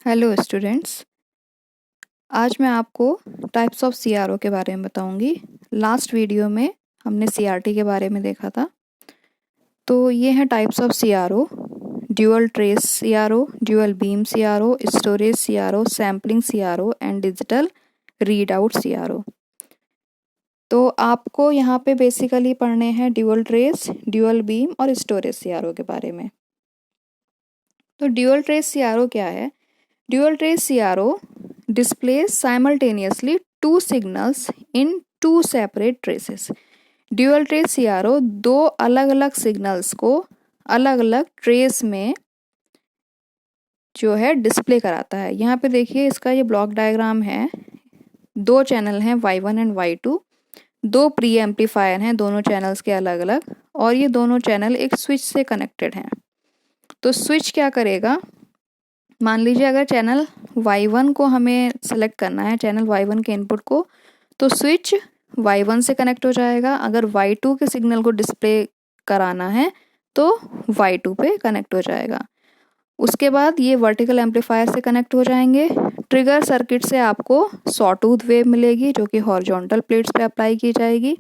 Hello students. आज मैं आपको टाइप्स ऑफ सीआरओ के बारे में बताऊंगी। लास्ट वीडियो में हमने सीआरटी के बारे में देखा था। तो ये हैं types of CRO: dual trace CRO, dual beam CRO, storage CRO, sampling CRO and digital read out CRO. तो आपको यहाँ पे बेसिकली पढ़ने हैं ड्यूअल ट्रेस, ड्यूअल बीम और स्टोरेज सीआरओ के बारे में। तो ड्यूअल ट्रेस सीआरओ क्या है? Dual trace CRO displays simultaneously two signals in two separate traces. Dual trace CRO दो अलग अलग सिग्नल्स को अलग अलग ट्रेस में जो है डिस्प्ले कराता है। यहाँ पे देखिए, इसका ये ब्लॉक डायग्राम है। दो चैनल हैं Y1 एंड Y2, दो प्री एम्पलीफायर हैं दोनों चैनल्स के अलग अलग, और ये दोनों चैनल एक स्विच से कनेक्टेड हैं। तो स्विच क्या करेगा? मान लीजिए अगर चैनल Y1 को हमें सेलेक्ट करना है, चैनल Y1 के इनपुट को, तो स्विच Y1 से कनेक्ट हो जाएगा। अगर Y2 के सिग्नल को डिस्प्ले कराना है तो Y2 पे कनेक्ट हो जाएगा। उसके बाद ये वर्टिकल एम्पलीफायर से कनेक्ट हो जाएंगे। ट्रिगर सर्किट से आपको सॉटूथ वेव मिलेगी जो कि हॉरिजॉन्टल प्लेट्स पे अप्लाई की जाएगी,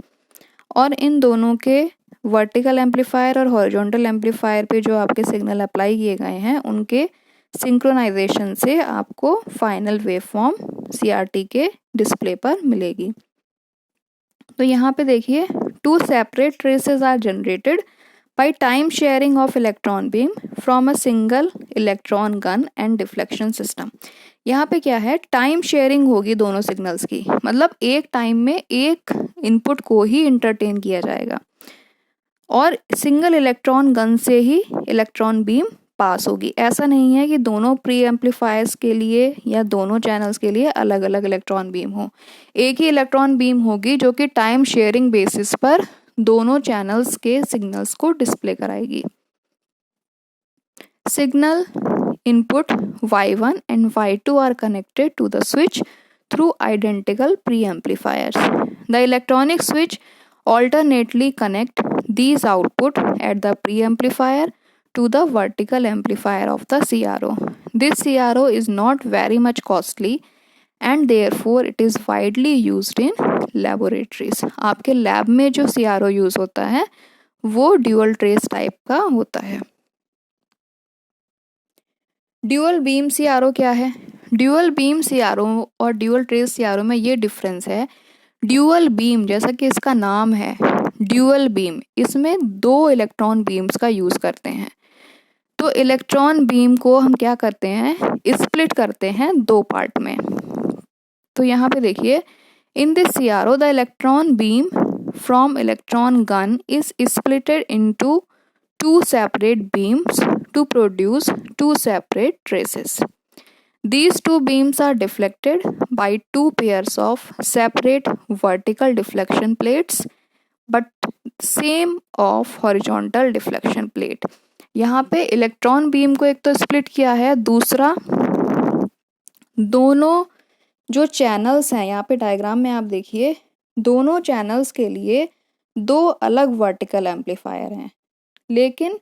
और इन दोनों के वर्टिकल एम्पलीफायर और हॉरिजॉन्टल एम्पलीफायर पे जो आपके सिग्नल अप्लाई किए गए हैं उनके सिंक्रोनाइजेशन से आपको फाइनल वेव फॉर्म सीआरटी के डिस्प्ले पर मिलेगी। तो यहाँ पे देखिए, two separate traces are generated by time sharing of electron beam from a single electron gun and deflection system. यहाँ पे क्या है? टाइम शेयरिंग होगी दोनों सिग्नल्स की, मतलब एक टाइम में एक इनपुट को ही इंटरटेन किया जाएगा और सिंगल इलेक्ट्रॉन गन से ही इलेक्ट्रॉन बीम पास होगी। ऐसा नहीं है कि दोनों प्री एम्पलीफायर्स के लिए या दोनों चैनल्स के लिए अलग अलग इलेक्ट्रॉन बीम हो। एक ही इलेक्ट्रॉन बीम होगी जो कि टाइम शेयरिंग बेसिस पर दोनों चैनल्स के सिग्नल्स को डिस्प्ले कराएगी। Signal input Y1 and Y2 are connected to the switch through identical preamplifiers. The electronic switch alternately connect these output at the preamplifier to the vertical amplifier of the CRO. This CRO is not very much costly and therefore it is widely used in laboratories. आपके lab में जो CRO use होता है वो dual trace type का होता है। Dual beam CRO क्या है? ड्यूअल बीम सीआरओ और ड्यूअल ट्रेस सीआरओ में ये डिफरेंस है। ड्यूअल बीम, जैसा कि इसका नाम है ड्यूअल बीम, इसमें दो इलेक्ट्रॉन बीम्स का यूज करते हैं। तो इलेक्ट्रॉन बीम को हम क्या करते हैं? स्प्लिट करते हैं दो पार्ट में। तो यहाँ पे देखिए, in this CRO the electron beam from electron gun is splitted into two separate beams to produce two separate traces. These two beams are deflected by two pairs of separate vertical deflection plates but same of horizontal deflection plate. यहाँ पे electron beam को एक तो split किया है, दूसरा दोनों जो चैनल्स हैं, यहाँ पे डायग्राम में आप देखिए, दोनों चैनल्स के लिए दो अलग वर्टिकल एम्पलीफायर हैं, लेकिन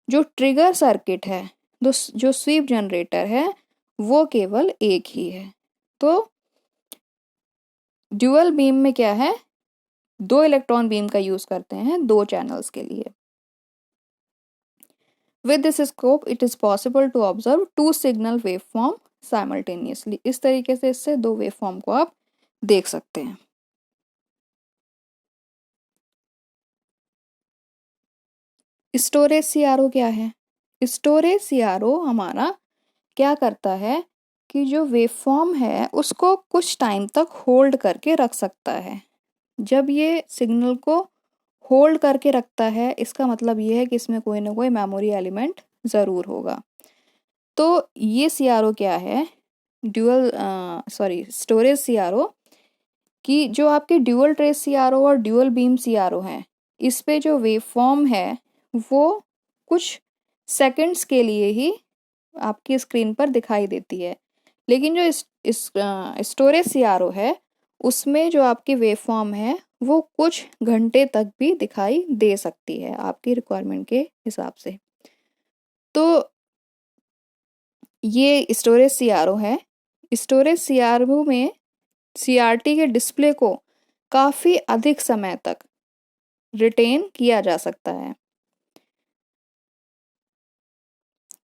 जो ट्रिगर सर्किट है, जो स्वीप जनरेटर है, वो केवल एक ही है। तो ड्यूअल बीम में क्या है? दो इलेक्ट्रॉन बीम का यूज करते हैं दो चैनल्स के लिए। With this scope it is possible to observe two signal waveform simultaneously. इस तरीके से इससे दो वेव फॉर्म को आप देख सकते हैं। स्टोरेज सीआरओ क्या है? स्टोरेज सीआरओ हमारा क्या करता है कि जो वेवफॉर्म है उसको कुछ टाइम तक होल्ड करके रख सकता है। जब ये सिग्नल को होल्ड करके रखता है, इसका मतलब ये है कि इसमें कोई ना कोई मेमोरी एलिमेंट ज़रूर होगा। तो ये सीआरओ क्या है? स्टोरेज सीआरओ कि जो आपके ड्यूअल ट्रेस सीआरओ और ड्यूअल बीम सीआरओ हैं, इस पे जो वेवफॉर्म है वो कुछ सेकंड्स के लिए ही आपकी स्क्रीन पर दिखाई देती है, लेकिन जो इस स्टोरेज सीआरओ है उसमें जो आपकी वेवफॉर्म है वो कुछ घंटे तक भी दिखाई दे सकती है आपकी रिक्वायरमेंट के हिसाब से। तो ये स्टोरेज सीआरओ है। स्टोरेज सीआरओ में सीआरटी के डिस्प्ले को काफ़ी अधिक समय तक रिटेन किया जा सकता है।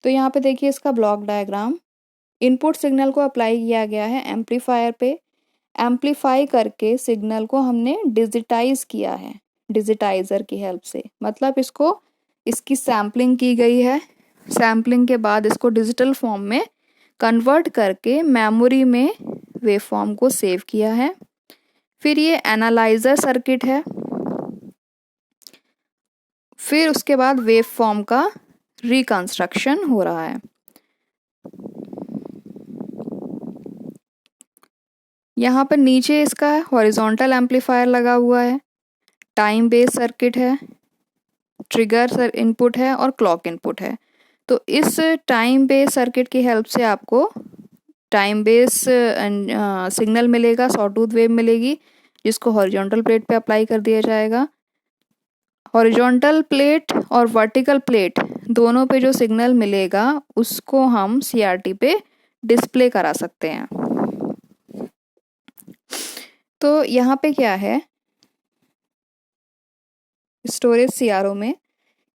तो यहाँ पे देखिए इसका ब्लॉक डायग्राम। इनपुट सिग्नल को अप्लाई किया गया है एम्पलीफायर पे। एम्पलीफाई करके सिग्नल को हमने डिजिटाइज किया है डिजिटाइज़र की हेल्प से, मतलब इसकी सैम्पलिंग की गई है। सैम्पलिंग के बाद इसको डिजिटल फॉर्म में कन्वर्ट करके मेमोरी में वेव फॉर्म को सेव किया है। फिर ये एनालाइज़र सर्किट है। फिर उसके बाद वेव फॉर्म का रिकंस्ट्रक्शन हो रहा है। यहाँ पर नीचे इसका हॉरिजॉन्टल एम्पलीफायर लगा हुआ है, टाइम बेस सर्किट है, ट्रिगर इनपुट है और क्लॉक इनपुट है। तो इस टाइम बेस सर्किट की हेल्प से आपको टाइम बेस सिग्नल मिलेगा, सॉटूथ वेव मिलेगी, जिसको हॉरिजॉन्टल प्लेट पे अप्लाई कर दिया जाएगा। हॉरिजॉन्टल प्लेट और वर्टिकल प्लेट दोनों पे जो सिग्नल मिलेगा उसको हम सीआरटी पे डिस्प्ले करा सकते हैं। तो यहाँ पे क्या है स्टोरेज सीआरओ में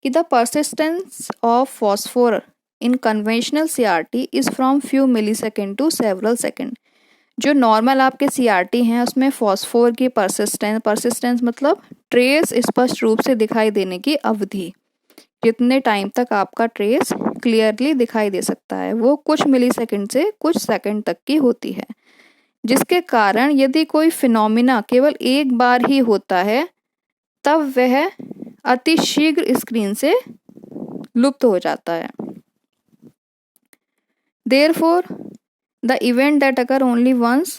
कि the persistence of phosphor in conventional CRT is from few millisecond to several second. जो नॉर्मल आपके सीआरटी हैं उसमें फॉस्फोर की परसिस्टेंस मतलब ट्रेस स्पष्ट रूप से दिखाई देने की अवधि, जितने टाइम तक आपका ट्रेस क्लियरली दिखाई दे सकता है, वो कुछ मिलीसेकेंड से कुछ सेकंड तक की होती है। जिसके कारण यदि कोई फिनोमिना केवल एक बार ही होता है तब वह अति शीघ्र स्क्रीन से लुप्त हो जाता है। Therefore, the event that occur only once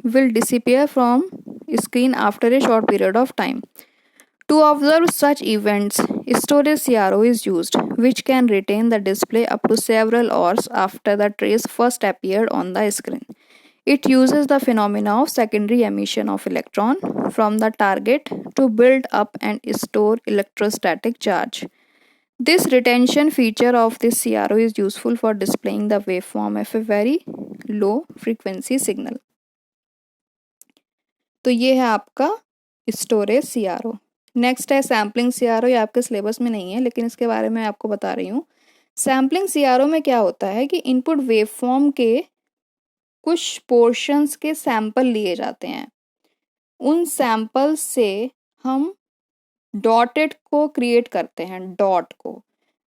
will disappear from screen after a short period of time. To observe such events, storage CRO is used, which can retain the display up to several hours after the trace first appeared on the screen. It uses the phenomena of secondary emission of electron from the target to build up and store electrostatic charge. This retention feature of this CRO is useful for displaying the waveform of a very low frequency signal. तो ये है आपका storage CRO। Next है sampling CRO। ये आपके syllabus में नहीं है लेकिन इसके बारे में आपको बता रही हूँ। सैम्पलिंग CRO में क्या होता है कि इनपुट वेवफॉर्म के कुछ पोर्शंस के सैंपल लिए जाते हैं। उन सैंपल से हम डॉटेड को क्रिएट करते हैं। डॉट को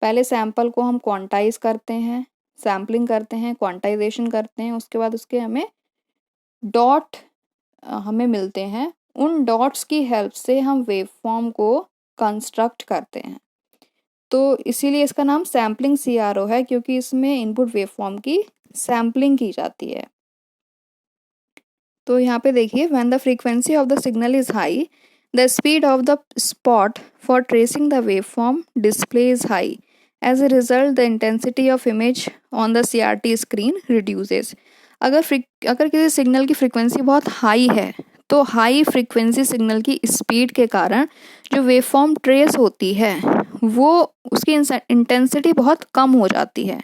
पहले सैंपल को हम क्वांटाइज करते हैं, सैम्पलिंग करते हैं, क्वांटाइजेशन करते हैं, उसके बाद उसके हमें डॉट हमें मिलते हैं। उन डॉट्स की हेल्प से हम वेवफॉर्म को कंस्ट्रक्ट करते हैं। तो इसीलिए इसका नाम सैम्पलिंग CRO है, क्योंकि इसमें इनपुट वेवफॉर्म की सैम्पलिंग की जाती है। तो यहाँ पे देखिए, when the frequency of the signal is high, the speed of the spot for tracing the waveform display is high. As a result, the intensity of image on the CRT screen reduces. अगर किसी signal की frequency बहुत high है तो high frequency signal की speed के कारण जो वेवफॉर्म ट्रेस होती है वो उसकी इंटेंसिटी बहुत कम हो जाती है।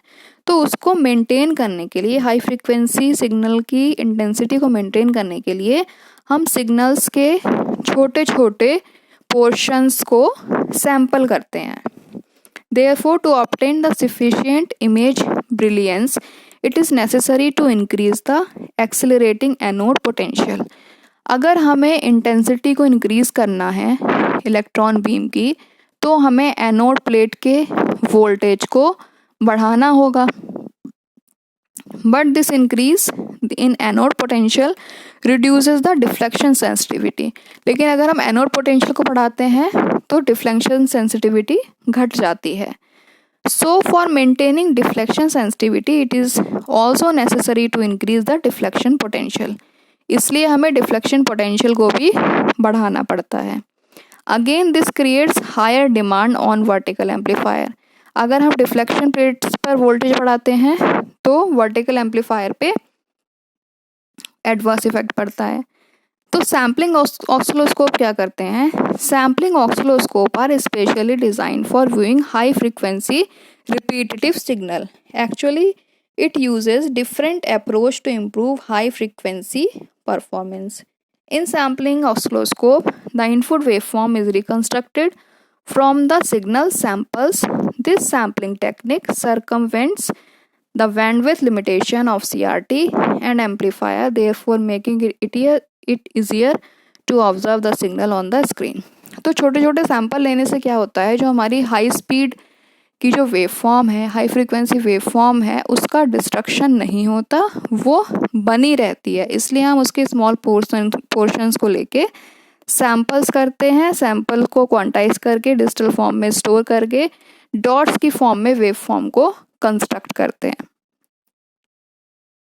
तो उसको मेंटेन करने के लिए, हाई फ्रीक्वेंसी सिग्नल की इंटेंसिटी को मेंटेन करने के लिए हम सिग्नल्स के छोटे छोटे पोर्शंस को सैंपल करते हैं। Therefore, to obtain the sufficient image brilliance, it is necessary to increase the accelerating anode potential. अगर हमें इंटेंसिटी को इंक्रीज करना है इलेक्ट्रॉन बीम की, तो हमें एनोड प्लेट के वोल्टेज को बढ़ाना होगा। But this increase in anode potential reduces the deflection sensitivity. लेकिन अगर हम एनोड पोटेंशियल को बढ़ाते हैं तो डिफ्लेक्शन सेंसिटिविटी घट जाती है। So for maintaining deflection sensitivity, it is also necessary to increase the deflection potential. इसलिए हमें डिफ्लेक्शन पोटेंशियल को भी बढ़ाना पड़ता है। Again, this creates higher demand on vertical amplifier. अगर हम डिफ्लेक्शन प्लेट्स पर वोल्टेज बढ़ाते हैं तो वर्टिकल एम्पलीफायर पे एडवर्स इफेक्ट पड़ता है। तो सैम्पलिंग ऑसिलोस्कोप क्या करते हैं? Sampling oscilloscope are specially design for viewing high frequency repetitive signal. Actually It uses different approach to improve high frequency performance. In sampling oscilloscope, the input waveform is reconstructed from the signal samples. This sampling technique circumvents the bandwidth limitation of CRT and amplifier, therefore making it easier to observe the signal on the screen. तो छोटे छोटे sample लेने से क्या होता है, जो हमारी हाई स्पीड की जो वेव फॉर्म है, हाई फ्रीक्वेंसी वेव फॉर्म है, उसका डिस्ट्रक्शन नहीं होता, वो बनी रहती है। इसलिए हम उसके स्मॉल पोर्शंस को लेके सैंपल्स करते हैं, सैंपल को क्वांटाइज करके डिजिटल फॉर्म में स्टोर करके डॉट्स की फॉर्म में वेव फॉर्म को कंस्ट्रक्ट करते हैं।